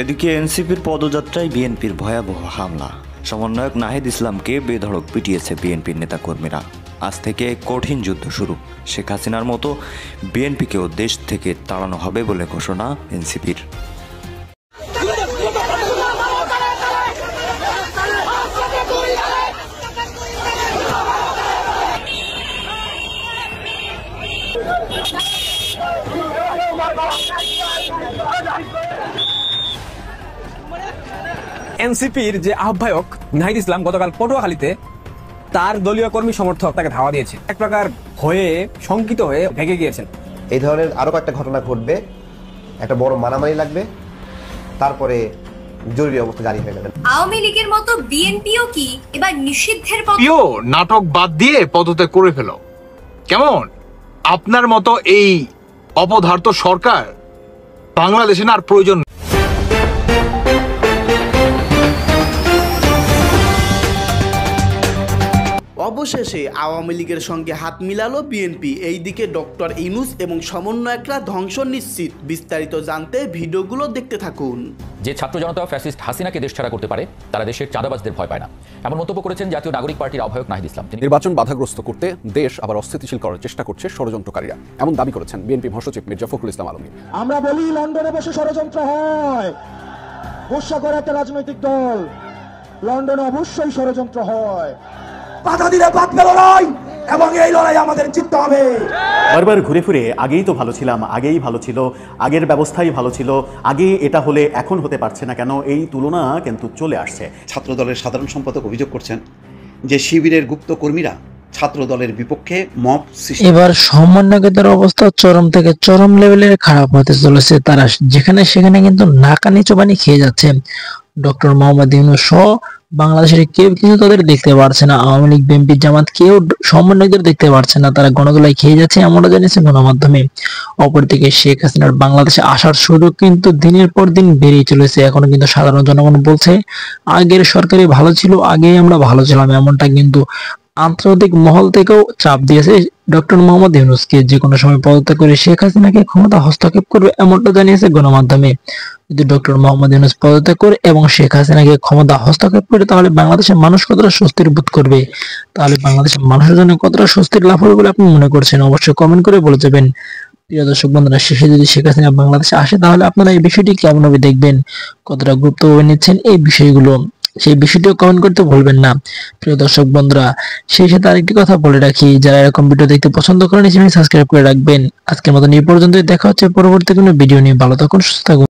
এদিকে এনসিপির পদযাত্রায় বিএনপির ভয়াবহ হামলা। সমন্বয়ক নাহিদ ইসলামকে বেধড়ক পিটিয়েছে বিএনপির নেতাকর্মীরা। আজ থেকে কঠিন যুদ্ধ শুরু। শেখ হাসিনার মতো বিএনপিকেও দেশ থেকে তাড়ানো হবে বলে ঘোষণা এনসিপির। এনসিপির যে আহ্বায়ক নাহিদ ইসলাম গতকাল পটুয়াখালীতে তার দলীয় কর্মী সমর্থক তাকে ধাওয়া দিয়েছে। এক প্রকার ভয়ে শঙ্কিত হয়ে ভেগে গিয়েছেন। এই ধরনের আরো কয়েকটা ঘটনা ঘটবে, একটা বড় মারামারি লাগবে, তারপরে জরুরি অবস্থা জারি হয়ে যাবে। আওয়ামী লীগের মতো বিএনপিও কি এবার নিষিদ্ধের নাটক বাদ দিয়ে পদত্যাগ করে ফেলো? কেমন আপনার মতো এই অপদার্থ সরকার বাংলাদেশে আর প্রয়োজন। অবশেষে আওয়ামী লীগের সঙ্গে হাত মিলালো বিএনপি। এইদিকে ডক্টর ইউনূস এবং সমন্বয়করা ধ্বংস নিশ্চিত। বিস্তারিত জানতে ভিডিওগুলো দেখতে থাকুন। যে ছাত্র জনতা ফ্যাসিস্ট হাসিনাকে দেশছাড়া করতে পারে, তারা দেশের চাঁদাবাজদের ভয় পায় না, এমন মন্তব্য করেছেন জাতীয় নাগরিক পার্টির আহ্বায়ক নাহিদ ইসলাম। নির্বাচন বাধাগ্রস্ত করতে দেশ আবার অস্থিতিশীল করার চেষ্টা করছে ষড়যন্ত্রকারীরা, এমন দাবি করেছেন বিএনপি মহাসচিব মির্জা ফখরুল ইসলাম আলমগীর। আমরা বলি লন্ডনে বসে ষড়যন্ত্র হয়, গোসা করে একটা রাজনৈতিক দল, লন্ডনে অবশ্যই ষড়যন্ত্র হয়। বাধা দিলে বাঁধবে লড়াই, এবং এই লড়াই আমাদের জিততে হবে। বারবার ঘুরে ফিরে আগেই তো ভালো ছিলাম, আগেই ভালো ছিল, আগের ব্যবস্থাই ভালো ছিল, আগে এটা হলে এখন হতে পারছে না কেন, এই তুলনা কিন্তু চলে আসছে। ছাত্র দলের সাধারণ সম্পাদক অভিযোগ করছেন যে শিবিরের গুপ্ত কর্মীরা ছাত্র দলের বিপক্ষে মব সৃষ্টি। এবার সমন্বয়কদের অবস্থা চরম থেকে চরম লেভেলের খারাপ হতে চলেছে। তারা যেখানে সেখানে কিন্তু নাকানি চোবানি খেয়ে যাচ্ছে। ডক্টর মোহাম্মদ ইউনূস সহ বাংলাদেশের কেউ কিন্তু তাদের দেখতে পারছে না। আওয়ামী লীগ, বিএনপি, জামাত কেউ সমন্বয়কদের দেখতে পারছে না। তারা গণদোলায় খেয়ে যাচ্ছে, এমনটা জানিয়েছে গণমাধ্যমে। অপরদিকে শেখ হাসিনার বাংলাদেশে আসার সুযোগ কিন্তু দিনের পর দিন বেড়েই চলেছে। এখনো কিন্তু সাধারণ জনগণ বলছে আগের সরকারই ভালো ছিল, আগেই আমরা ভালো ছিলাম। এমনটা কিন্তু আন্তর্জাতিক মহল থেকেও চাপ দিয়েছে ডক্টর মোহাম্মদ ইউনূসকে যে কোনো সময় পদত্যাগ করে শেখ হাসিনাকে ক্ষমতা হস্তক্ষেপ করবে, এমনটা জানিয়েছে গণমাধ্যমে। যদি ডক্টর মোহাম্মদ ইউনূস পদত্যাগ করে এবং শেখ হাসিনাকে ক্ষমতা হস্তক্ষেপ করে, তাহলে বাংলাদেশের মানুষ কতটা স্বস্তির বোধ করবে, তাহলে বাংলাদেশের মানুষের জন্য কতটা স্বস্তির লাভ হবে বলে আপনি মনে করছেন, অবশ্যই কমেন্ট করে বলে যাবেন। প্রিয় দর্শক বন্ধুরা, শেষে যদি শেখ হাসিনা বাংলাদেশে আসে, তাহলে আপনারা এই বিষয়টি কেমনভাবে দেখবেন, কতটা গুরুত্বভাবে নিচ্ছেন এই বিষয়গুলো, সেই বিষয়টিও কমেন্ট করতে ভুলবেন না। প্রিয় দর্শক বন্ধুরা, সেই সাথে আরেকটি কথা বলে রাখি, যারা এরকম ভিডিও দেখতে পছন্দ করেন চ্যানেল সাবস্ক্রাইব করে রাখবেন। আজকের মতো এই পর্যন্তই, দেখা হচ্ছে পরবর্তী কোনো ভিডিও নিয়ে। ভালো থাকুন, সুস্থ থাকুন।